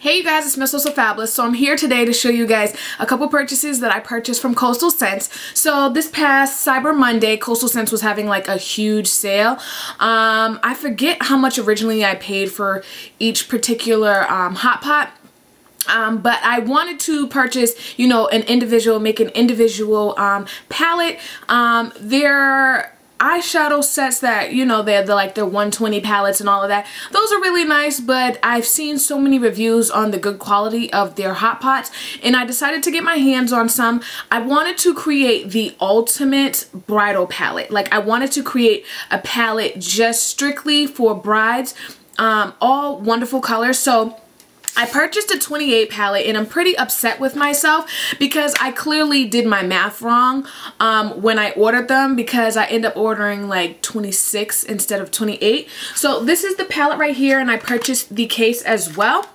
Hey you guys, it's mzosofabolousTV. So I'm here today to show you guys a couple purchases that I purchased from Coastal Scents. So this past Cyber Monday, Coastal Scents was having like a huge sale. I forget how much originally I paid for each particular hot pot. But I wanted to purchase, you know, make an individual palette. Their eyeshadow sets that, you know, they're like their 120 palettes and all of that. Those are really nice, but I've seen so many reviews on the good quality of their hot pots, and I decided to get my hands on some. I wanted to create the ultimate bridal palette. Like, I wanted to create a palette just strictly for brides, all wonderful colors. So I purchased a 28 palette, and I'm pretty upset with myself because I clearly did my math wrong when I ordered them, because I ended up ordering like 26 instead of 28. So this is the palette right here, and I purchased the case as well.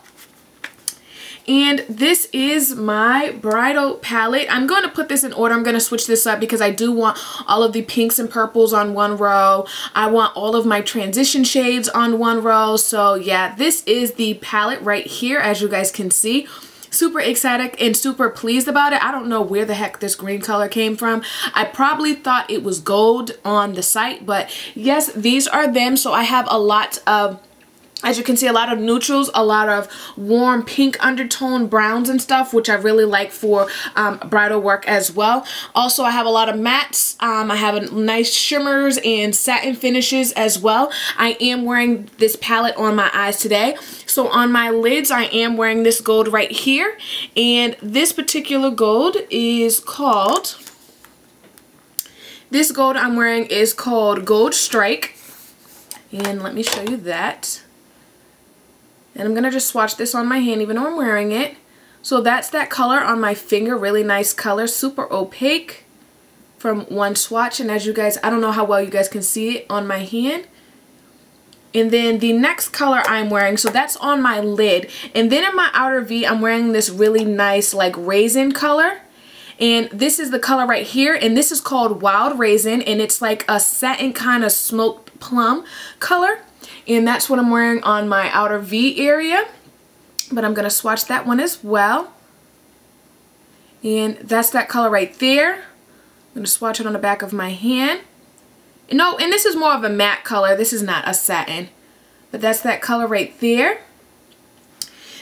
And this is my bridal palette. I'm going to put this in order. I'm going to switch this up because I do want all of the pinks and purples on one row. I want all of my transition shades on one row. So yeah, this is the palette right here, as you guys can see. Super ecstatic and super pleased about it. I don't know where the heck this green color came from. I probably thought it was gold on the site, but yes, these are them. So I have a lot of, as you can see, a lot of neutrals, a lot of warm pink undertone browns and stuff, which I really like for bridal work as well. Also, I have a lot of mattes. I have nice shimmers and satin finishes as well. I am wearing this palette on my eyes today. So on my lids, I am wearing this gold right here. And this particular gold is called, this gold I'm wearing is called Gold Strike. And let me show you that. And I'm going to just swatch this on my hand even though I'm wearing it. So that's that color on my finger. Really nice color. Super opaque from one swatch. And as you guys, I don't know how well you guys can see it on my hand. And then the next color I'm wearing, so that's on my lid. And then in my outer V, I'm wearing this really nice like raisin color. And this is the color right here. And this is called Wild Raisin. And it's like a satin kind of smoked plum color. And that's what I'm wearing on my outer V area. But I'm going to swatch that one as well. And that's that color right there. I'm going to swatch it on the back of my hand. No, and this is more of a matte color. This is not a satin. But that's that color right there.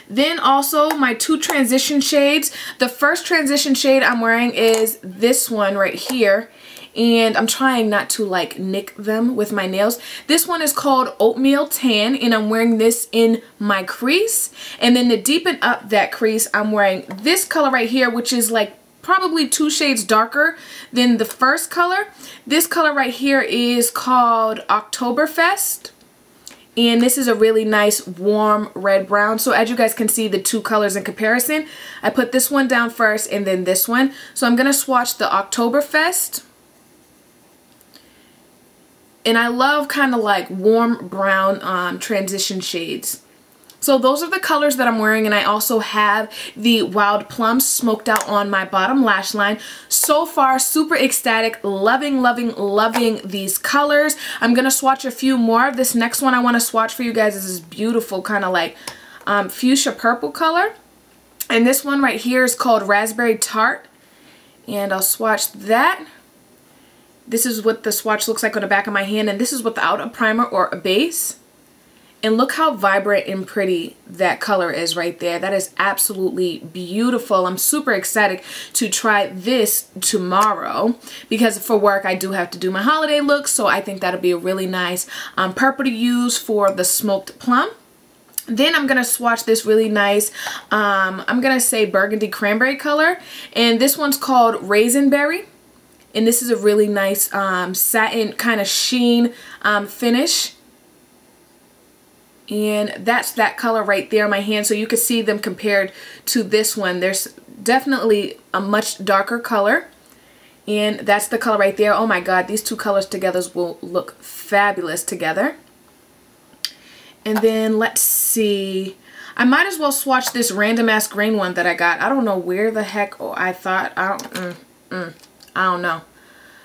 Then also my two transition shades. The first transition shade I'm wearing is this one right here. And I'm trying not to like nick them with my nails. This one is called Oatmeal Tan, and I'm wearing this in my crease. And then to deepen up that crease, I'm wearing this color right here, which is like probably 2 shades darker than the first color. This color right here is called Oktoberfest. And this is a really nice warm red brown. So as you guys can see, the two colors in comparison, I put this one down first and then this one. So I'm going to swatch the Oktoberfest. And I love kind of like warm brown transition shades. So those are the colors that I'm wearing, and I also have the Wild Plum smoked out on my bottom lash line. So far, super ecstatic, loving, loving, loving these colors. I'm going to swatch a few more. This next one I want to swatch for you guys is this beautiful kind of like fuchsia purple color. And this one right here is called Raspberry Tart. And I'll swatch that. This is what the swatch looks like on the back of my hand, and this is without a primer or a base. And look how vibrant and pretty that color is right there. That is absolutely beautiful. I'm super excited to try this tomorrow because for work I do have to do my holiday look, so I think that'll be a really nice purple to use for the smoked plum. Then I'm going to swatch this really nice, I'm going to say burgundy cranberry color, and this one's called Raisin Berry. And this is a really nice satin kind of sheen finish. And that's that color right there on my hand. So you can see them compared to this one. There's definitely a much darker color. And that's the color right there. Oh my God, these two colors together will look fabulous together. And then let's see. I might as well swatch this random ass green one that I got. I don't know where the heck I thought. I don't know.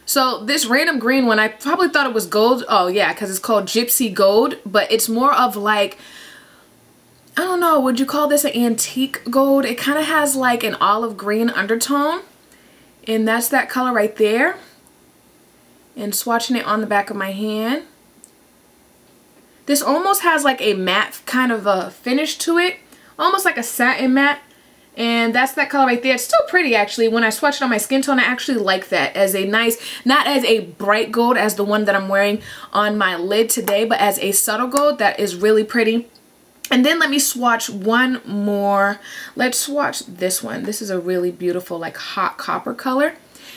So this random green one, I probably thought it was gold. Oh yeah, because it's called Gypsy Gold, but it's more of like, I don't know, would you call this an antique gold? It kind of has like an olive green undertone. And that's that color right there. And swatching it on the back of my hand. This almost has like a matte kind of a finish to it. Almost like a satin matte. And that's that color right there. It's still pretty actually. When I swatch it on my skin tone, I actually like that as a nice, not as a bright gold as the one that I'm wearing on my lid today, but as a subtle gold that is really pretty. And then let me swatch one more. Let's swatch this one. This is a really beautiful like hot copper color.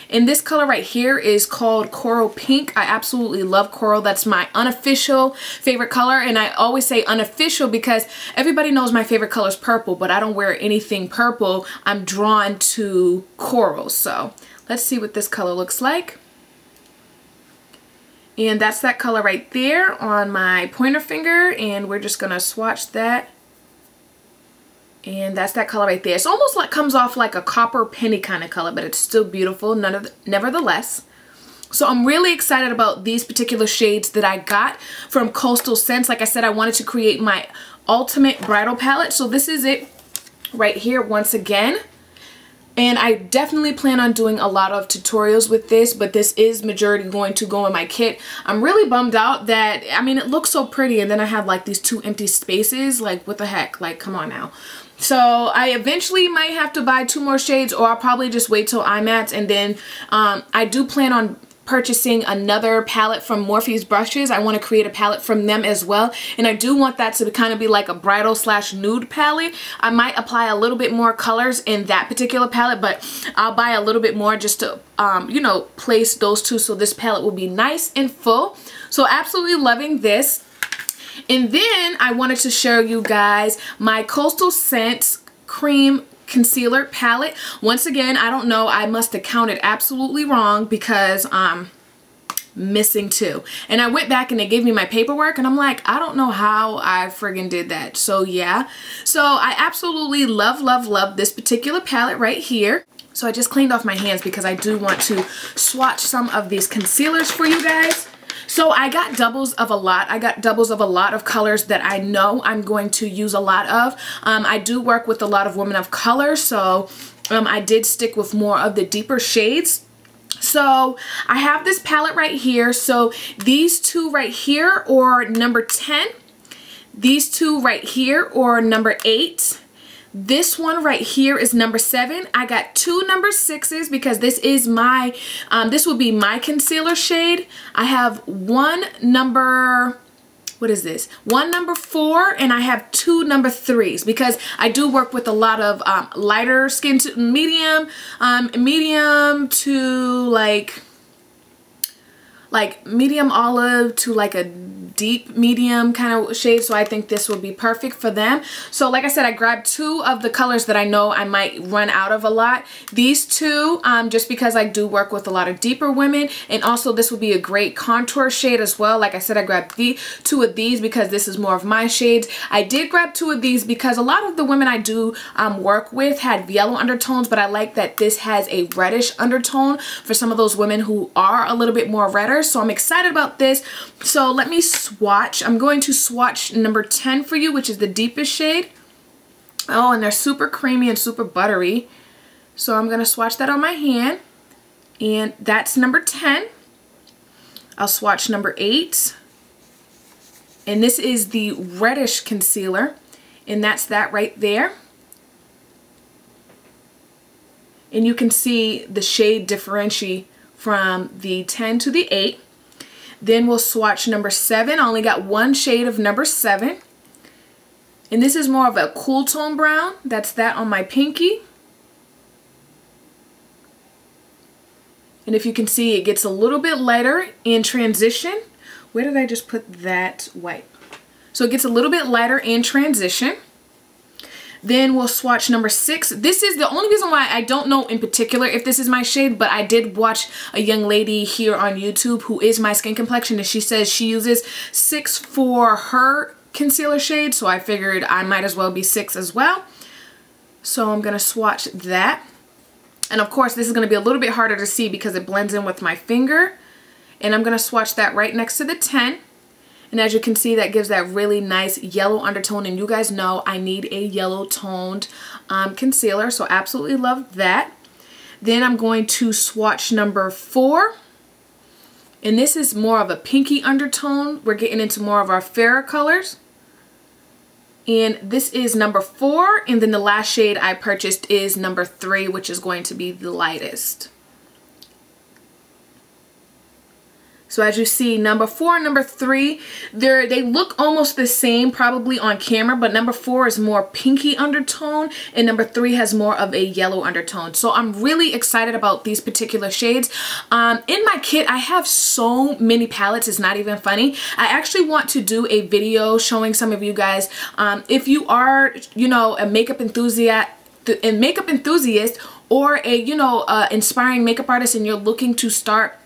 And this color right here is called Coral Pink. I absolutely love coral. That's my unofficial favorite color. And I always say unofficial because everybody knows my favorite color is purple, but I don't wear anything purple. I'm drawn to coral. So let's see what this color looks like. And that's that color right there on my pointer finger. And we're just going to swatch that. And that's that color right there. It's almost like comes off like a copper penny kind of color, but it's still beautiful nevertheless. So I'm really excited about these particular shades that I got from Coastal Scents. Like I said, I wanted to create my ultimate bridal palette. So this is it right here once again. And I definitely plan on doing a lot of tutorials with this, but this is majority going to go in my kit. I'm really bummed out that, I mean, it looks so pretty and then I have like these 2 empty spaces. Like, what the heck? Like, come on now. So I eventually might have to buy 2 more shades, or I'll probably just wait till IMATS. And then I do plan on purchasing another palette from Morphe's Brushes. I want to create a palette from them as well, and I do want that to kind of be like a bridal slash nude palette. I might apply a little bit more colors in that particular palette, but I'll buy a little bit more just to you know, place those two so this palette will be nice and full. So absolutely loving this. And then I wanted to show you guys my Coastal Scents Cream Concealer palette. Once again, I don't know, I must have counted absolutely wrong because I'm missing 2. And I went back and they gave me my paperwork and I'm like, I don't know how I friggin' did that. So yeah, so I absolutely love this particular palette right here. So I just cleaned off my hands because I do want to swatch some of these concealers for you guys. So I got doubles of a lot. I got doubles of a lot of colors that I know I'm going to use a lot of. I do work with a lot of women of color, so I did stick with more of the deeper shades. So I have this palette right here. So these 2 right here are number 10. These 2 right here are number 8. This one right here is number 7. I got 2 number 6s because this is my, this will be my concealer shade. I have 1 number, what is this? 1 number 4, and I have 2 number 3s because I do work with a lot of lighter skin to medium, medium to like medium olive to like a deep medium kind of shade, so I think this would be perfect for them. So like I said, I grabbed 2 of the colors that I know I might run out of a lot. These 2 just because I do work with a lot of deeper women, and also this would be a great contour shade as well. Like I said, I grabbed 2 of these because this is more of my shades. I did grab 2 of these because a lot of the women I do work with had yellow undertones, but I like that this has a reddish undertone for some of those women who are a little bit more redder. So I'm excited about this. So let me swatch. I'm going to swatch number 10 for you, which is the deepest shade. Oh, and they're super creamy and super buttery. So I'm going to swatch that on my hand. And that's number 10. I'll swatch number 8. And this is the reddish concealer. And that's that right there. And you can see the shade differentiate from the 10 to the 8. Then we'll swatch number 7. I only got 1 shade of number 7. And this is more of a cool tone brown. That's that on my pinky. And if you can see, it gets a little bit lighter in transition. Where did I just put that white? So it gets a little bit lighter in transition. Then we'll swatch number 6. This is the only reason why I don't know in particular if this is my shade, but I did watch a young lady here on YouTube who is my skin complexion, and she says she uses 6 for her concealer shade, so I figured I might as well be 6 as well. So I'm going to swatch that. And of course, this is going to be a little bit harder to see because it blends in with my finger. And I'm going to swatch that right next to the 10. And as you can see, that gives that really nice yellow undertone. And you guys know I need a yellow toned concealer. So absolutely love that. Then I'm going to swatch number 4. And this is more of a pinky undertone. We're getting into more of our fairer colors. And this is number 4. And then the last shade I purchased is number 3, which is going to be the lightest. So as you see, number 4 and number 3, they look almost the same probably on camera, but number 4 is more pinky undertone and number 3 has more of a yellow undertone. So I'm really excited about these particular shades. In my kit, I have so many palettes, it's not even funny. I actually want to do a video showing some of you guys, if you are, you know, a makeup enthusiast, or a, you know, inspiring makeup artist and you're looking to start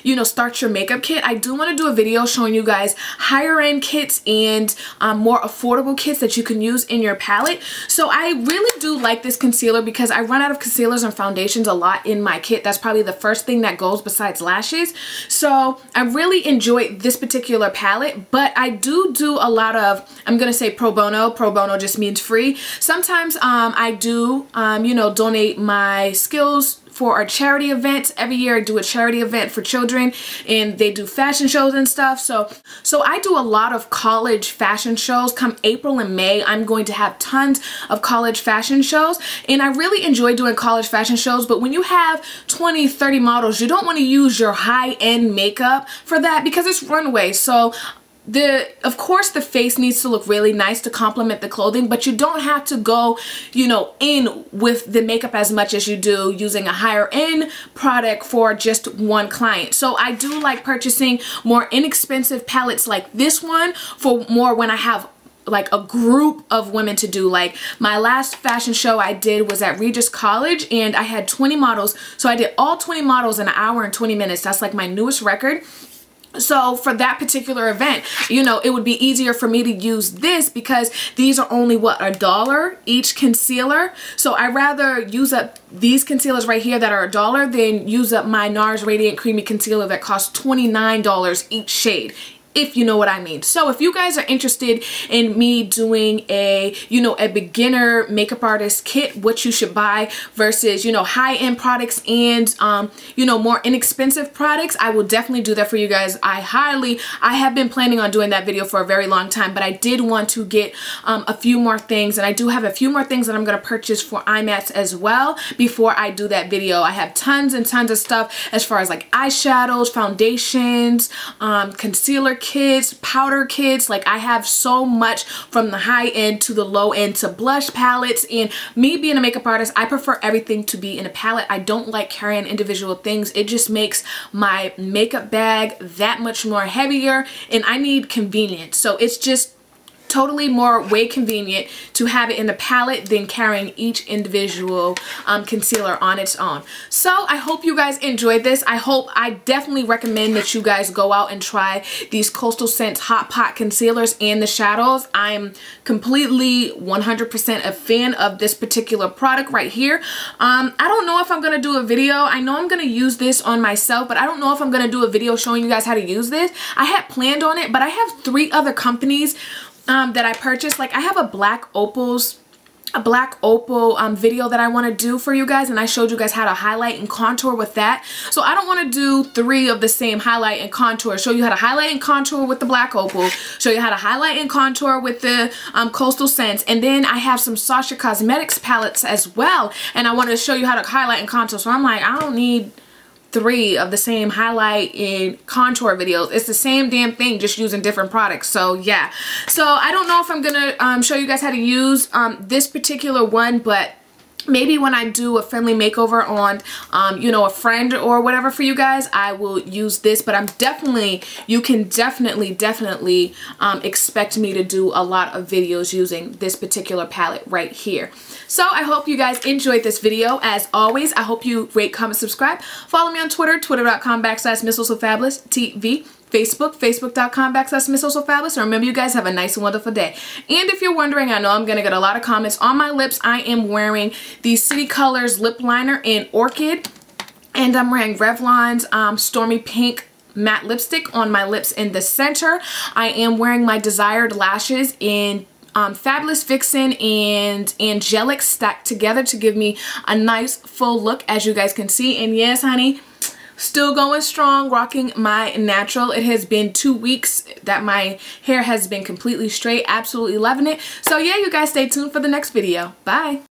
you know, start your makeup kit. I do want to do a video showing you guys higher end kits and more affordable kits that you can use in your palette. So I really do like this concealer because I run out of concealers and foundations a lot in my kit. That's probably the first thing that goes besides lashes. So I really enjoy this particular palette, but I do a lot of, I'm going to say pro bono. Pro bono just means free. Sometimes I do, you know, donate my skills for our charity events. Every year I do a charity event for children and they do fashion shows and stuff. So I do a lot of college fashion shows. Come April and May, I'm going to have tons of college fashion shows. And I really enjoy doing college fashion shows, but when you have 20, 30 models, you don't want to use your high-end makeup for that because it's runway. So of course the face needs to look really nice to complement the clothing, but you don't have to go, you know, in with the makeup as much as you do using a higher end product for just one client. So I do like purchasing more inexpensive palettes like this one for more when I have like a group of women to do. Like my last fashion show I did was at Regis College and I had 20 models. So I did all 20 models in an hour and 20 minutes. That's like my newest record. So for that particular event, you know, it would be easier for me to use this because these are only, what, $1 each concealer. So I rather use up these concealers right here that are $1 than use up my NARS Radiant Creamy Concealer that costs $29 each shade, if you know what I mean. So if you guys are interested in me doing a, you know, a beginner makeup artist kit, what you should buy versus, you know, high-end products and, you know, more inexpensive products, I will definitely do that for you guys. I have been planning on doing that video for a very long time, but I did want to get a few more things, and I do have a few more things that I'm going to purchase for IMATs as well before I do that video. I have tons and tons of stuff as far as like eyeshadows, foundations, concealer kits, powder kits. Like I have so much from the high end to the low end to blush palettes. And me being a makeup artist, I prefer everything to be in a palette. I don't like carrying individual things. It just makes my makeup bag that much more heavier and I need convenience. So it's just totally way convenient to have it in the palette than carrying each individual concealer on its own. So I hope you guys enjoyed this. I definitely recommend that you guys go out and try these Coastal Scents Hot Pot concealers and the shadows. I'm completely 100% a fan of this particular product right here. I don't know if I'm gonna do a video. I know I'm gonna use this on myself, but I don't know if I'm gonna do a video showing you guys how to use this. I had planned on it, but I have 3 other companies that I purchased. Like I have a black opal video that I want to do for you guys, and I showed you guys how to highlight and contour with that. So I don't want to do 3 of the same highlight and contour. Show you how to highlight and contour with the black opal, show you how to highlight and contour with the Coastal Scents, and then I have some Sasha Cosmetics palettes as well, and I want to show you how to highlight and contour. So I'm like, I don't need 3 of the same highlight and contour videos. It's the same damn thing, just using different products. So yeah, so I don't know if I'm gonna show you guys how to use this particular one, but maybe when I do a friendly makeover on, you know, a friend or whatever for you guys, I will use this. But you can definitely expect me to do a lot of videos using this particular palette right here. So I hope you guys enjoyed this video. As always, I hope you rate, comment, subscribe. Follow me on Twitter, twitter.com/mzosofabolousTV. Facebook, facebook.com/mzosofabulous. And remember, you guys have a nice and wonderful day. And if you're wondering, I know I'm going to get a lot of comments on my lips. I am wearing the City Colors lip liner in Orchid. And I'm wearing Revlon's Stormy Pink matte lipstick on my lips in the center. I am wearing my desired lashes in Fabulous Vixen and Angelic stacked together to give me a nice full look, as you guys can see. And yes, honey, still going strong, rocking my natural. It has been 2 weeks that my hair has been completely straight. Absolutely loving it. So yeah, you guys stay tuned for the next video. Bye.